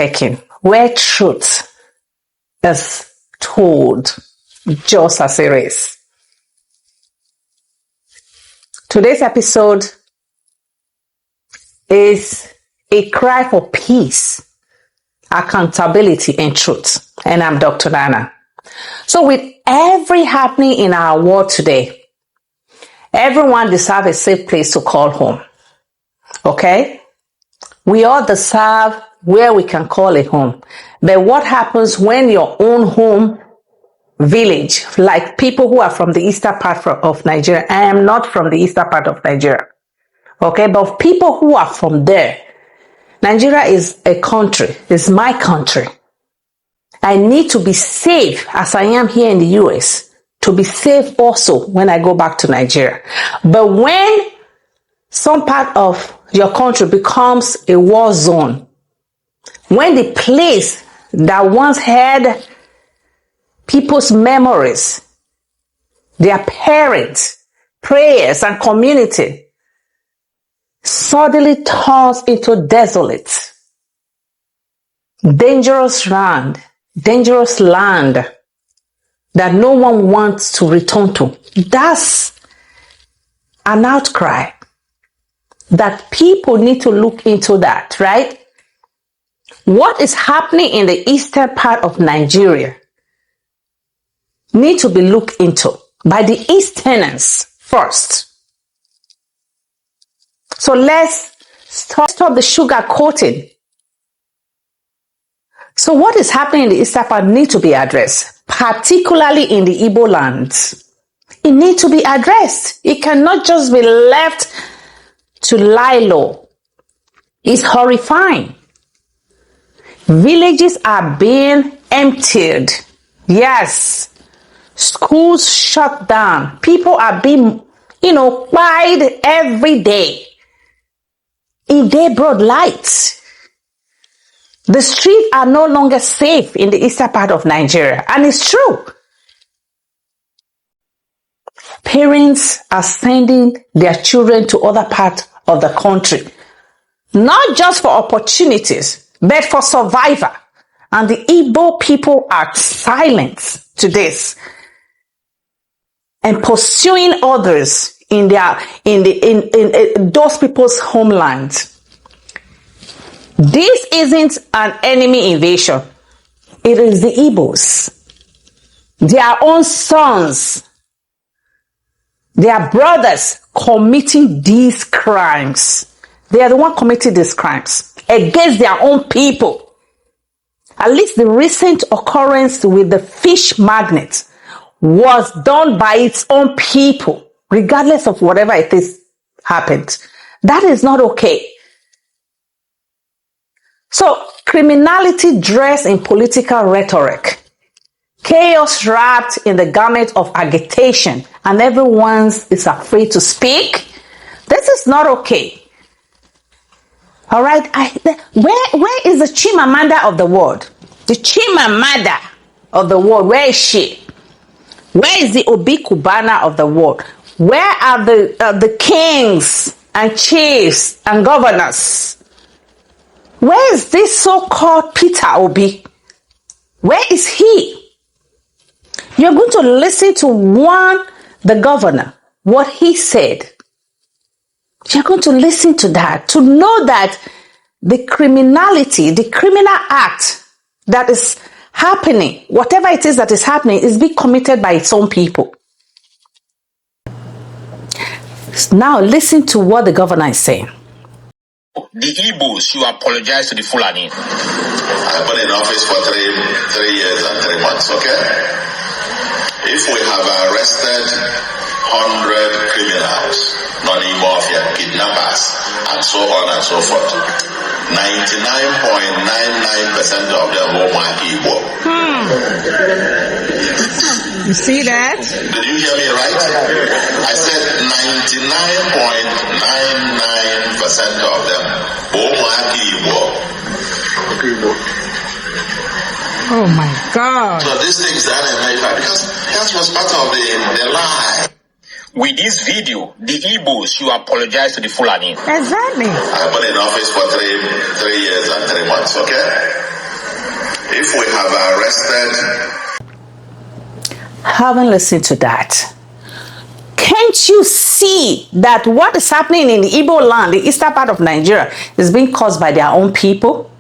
breathtaking, where truth is told just as it is. Today's episode is a cry for peace, accountability, and truth. And I'm Dr. Nana. So with every happening in our world today, everyone deserves a safe place to call home. Okay? We all deserve where we can call it home. But what happens when your own home village, like people who are from the eastern part of Nigeria? I am not from the eastern part of Nigeria. Okay? But people who are from there, Nigeria is a country, it's my country. I need to be safe as I am here in the US, to be safe also when I go back to Nigeria. But when some part of your country becomes a war zone, when the place that once had people's memories, their parents, prayers, and community, suddenly turns into desolate, dangerous land that no one wants to return to. That's an outcry that people need to look into that, right? What is happening in the eastern part of Nigeria need to be looked into by the Easterners first. So let's stop the sugar coating. So what is happening in the eastern part needs to be addressed, particularly in the Igbo lands. It needs to be addressed. It cannot just be left to lie low. It's horrifying. Villages are being emptied. Yes. Schools shut down. People are being, quiet every day. In day broad light. The streets are no longer safe in the eastern part of Nigeria. And it's true. Parents are sending their children to other parts of the country. Not just for opportunities, but for survival. And the Igbo people are silent to this. And pursuing others in those people's homelands. This isn't an enemy invasion. It is the Igbos. Their own sons, their brothers committing these crimes. They are the one committing these crimes against their own people. At least the recent occurrence with the fish magnet was done by its own people, regardless of whatever it is happened. That is not okay. So, criminality dressed in political rhetoric, chaos wrapped in the garment of agitation, and everyone is afraid to speak. This is not okay. All right, where is the Chimamanda of the world? The Chimamanda of the world, where is she? Where is the Obi Kubana of the world? Where are the kings and chiefs and governors? Where is this so-called Peter Obi? Where is he? You're going to listen to the governor, what he said. You're going to listen to that, to know that the criminality, the criminal act that is happening, whatever it is that is happening, is being committed by its own people. Now listen to what the governor is saying. The Igbos, you apologize to the Fulani. I've been in office for three years and 3 months, okay? If we have arrested 100 criminals, non-Mafia, kidnappers, and so on and so forth, 99.99% of them were Igbo. You see that? Did you hear me right? I said 99.99% of them were Igbo. Oh my God. So these things that I made, because that was part of the lie. With this video, the Igbos, you apologize to the Fulani. Exactly. I've been in office for three years and 3 months, okay? If we have arrested... Haven't listened to that. Can't you see that what is happening in the Igbo land, the eastern part of Nigeria, is being caused by their own people?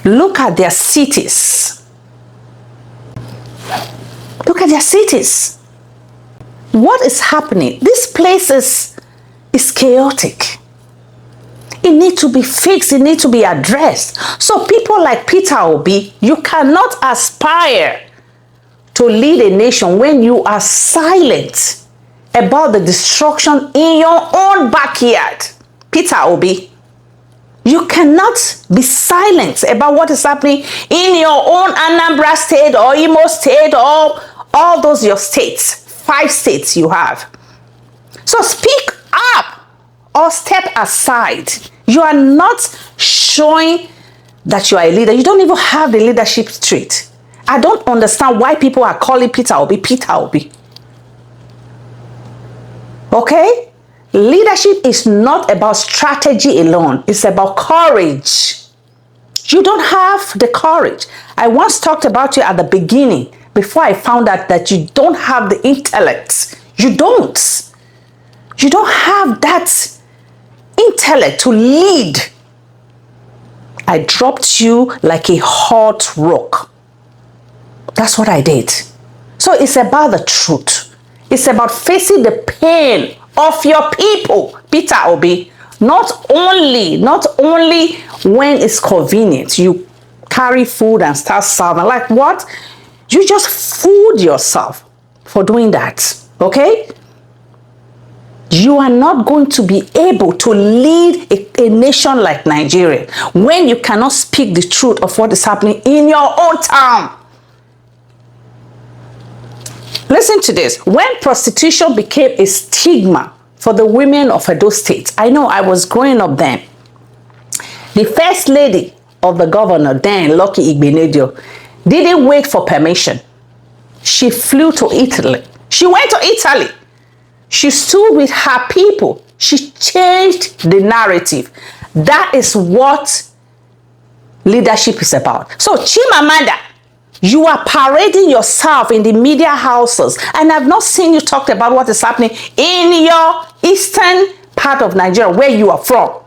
Look at their cities. Look at their cities. What is happening? This place is chaotic. It needs to be fixed. It needs to be addressed. So people like Peter Obi, you cannot aspire to lead a nation when you are silent about the destruction in your own backyard. Peter Obi, you cannot be silent about what is happening in your own Anambra state or Imo state or all those your states, 5 states you have. So speak up or step aside. You are not showing that you are a leader. You don't even have the leadership trait. I don't understand why people are calling Peter Obi Peter Obi. Okay? Leadership is not about strategy alone. It's about courage. You don't have the courage. I once talked about you at the beginning before I found out that you don't have the intellect. You don't. You don't have that intellect to lead. I dropped you like a hot rock. That's what I did. So it's about the truth. It's about facing the pain of your people, Peter Obi. Not only when it's convenient, you carry food and start serving. Like what? You just fooled yourself for doing that. Okay? You are not going to be able to lead a nation like Nigeria when you cannot speak the truth of what is happening in your own town. Listen to this. When prostitution became a stigma for the women of Edo State, I know I was growing up then. The first lady of the governor then, Lucky Igbeneghu, didn't wait for permission. She flew to Italy. She went to Italy. She stood with her people. She changed the narrative. That is what leadership is about. So Chimamanda, you are parading yourself in the media houses, and I've not seen you talk about what is happening in your eastern part of Nigeria, where you are from.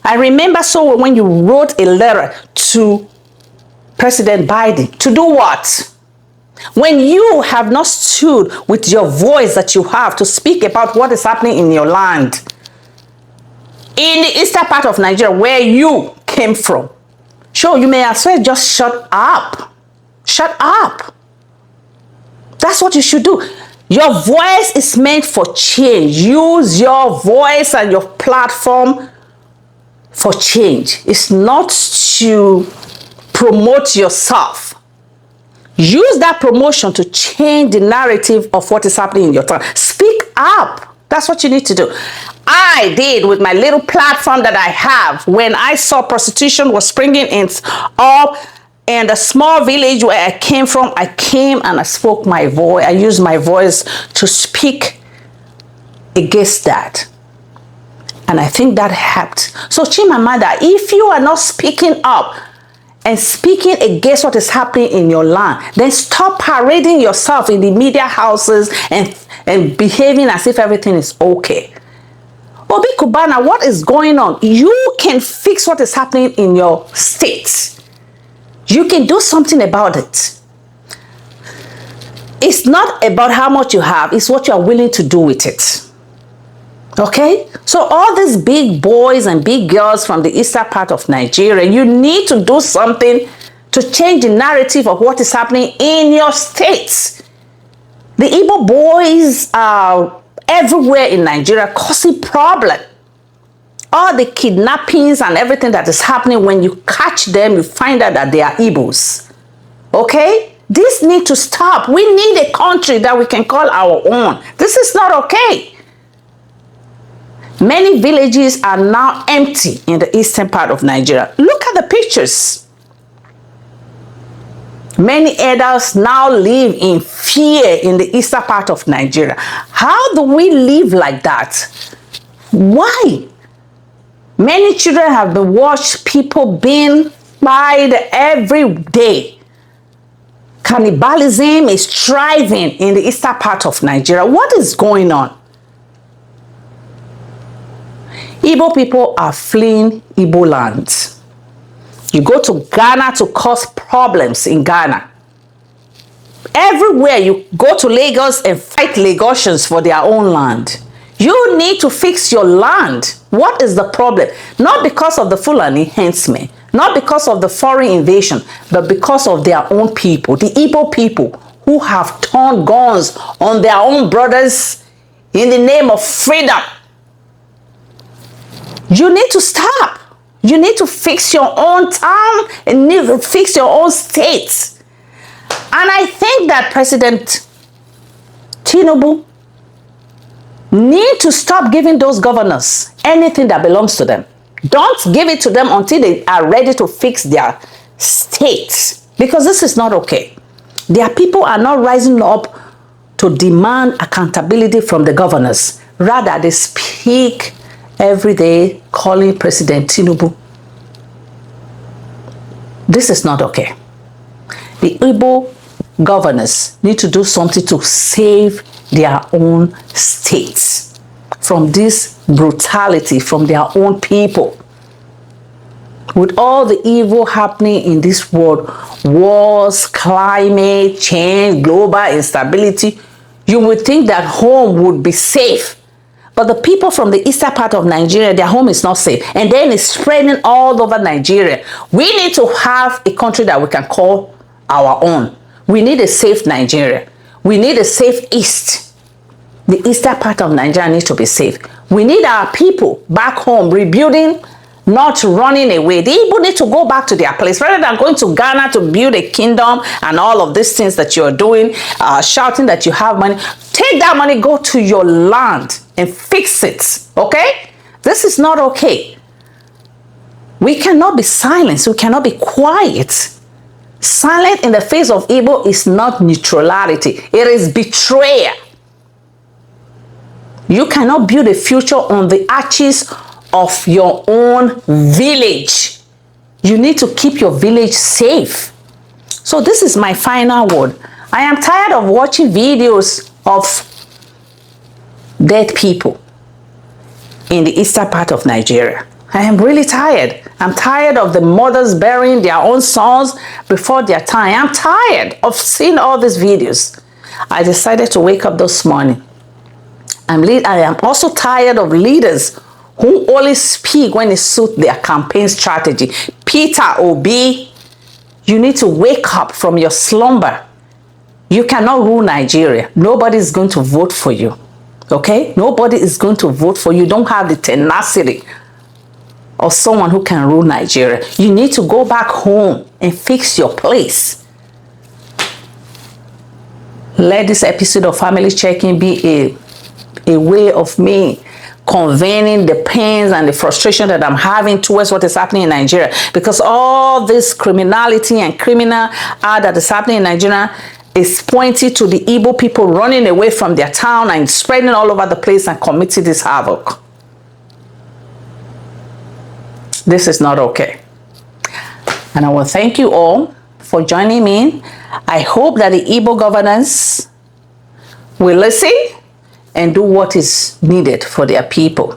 I remember so when you wrote a letter to President Biden to do what? When you have not stood with your voice that you have to speak about what is happening in your land, in the eastern part of Nigeria, where you came from. Sure, you may as well just shut up. Shut up. That's what you should do. Your voice is meant for change. Use your voice and your platform for change. It's not to promote yourself. Use that promotion to change the narrative of what is happening in your town. Speak up. That's what you need to do. I did with my little platform that I have when I saw prostitution was springing up in the small village where I came from. I came and I spoke my voice. I used my voice to speak against that. And I think that helped. So Chimamanda, if you are not speaking up and speaking against what is happening in your land, then stop parading yourself in the media houses and behaving as if everything is okay. Obi Kubana, what is going on? You can fix what is happening in your state. You can do something about it. It's not about how much you have, it's what you are willing to do with it. Okay? So all these big boys and big girls from the eastern part of Nigeria, you need to do something to change the narrative of what is happening in your states. The Igbo boys are everywhere in Nigeria causing problem. All the kidnappings and everything that is happening, when you catch them, you find out that they are Igbos. Okay? This needs to stop. We need a country that we can call our own. This is not okay. Many villages are now empty in the eastern part of Nigeria. Look at the pictures. Many adults now live in fear in the eastern part of Nigeria. How do we live like that? Why? Many children have been watched people being genocide every day. Cannibalism is thriving in the eastern part of Nigeria. What is going on? Igbo people are fleeing Igbo land. You go to Ghana to cause problems in Ghana. Everywhere you go to Lagos and fight Lagosians for their own land. You need to fix your land. What is the problem? Not because of the Fulani henchmen, not because of the foreign invasion, but because of their own people, the Igbo people who have turned guns on their own brothers in the name of freedom. You need to stop. You need to fix your own town and need to fix your own state. And I think that President Tinubu need to stop giving those governors anything that belongs to them. Don't give it to them until they are ready to fix their states, because this is not okay. Their people are not rising up to demand accountability from the governors. Rather, they speak every day calling President Tinubu. This is not okay. The Igbo governors need to do something to save their own states from this brutality from their own people. With all the evil happening in this world, wars, climate change, global instability, you would think that home would be safe. But the people from the eastern part of Nigeria, their home is not safe. And then it's spreading all over Nigeria. We need to have a country that we can call our own. We need a safe Nigeria. We need a safe East. The eastern part of Nigeria needs to be safe. We need our people back home rebuilding, not running away. The Igbo need to go back to their place rather than going to Ghana to build a kingdom and all of these things that you're doing, shouting that you have money. Take that money, go to your land and fix it, okay? This is not okay. We cannot be silent. We cannot be quiet. Silent in the face of evil is not neutrality. It is betrayal. You cannot build a future on the arches of your own village. You need to keep your village safe. So this is my final word. I am tired of watching videos of dead people in the eastern part of Nigeria. I am really tired. I'm tired of the mothers burying their own sons before their time. I'm tired of seeing all these videos. I decided to wake up this morning. I am also tired of leaders who only speak when it suits their campaign strategy. Peter Obi, you need to wake up from your slumber. You cannot rule Nigeria. Nobody is going to vote for you. Okay? Nobody is going to vote for you. You don't have the tenacity of someone who can rule Nigeria. You need to go back home and fix your place. Let this episode of Family Check-In be a way of me conveying the pains and the frustration that I'm having towards what is happening in Nigeria. Because all this criminality and criminal that is happening in Nigeria is pointing to the Igbo people running away from their town and spreading all over the place and committing this havoc. This is not okay. And I will thank you all for joining me. I hope that the Igbo governance will listen and do what is needed for their people.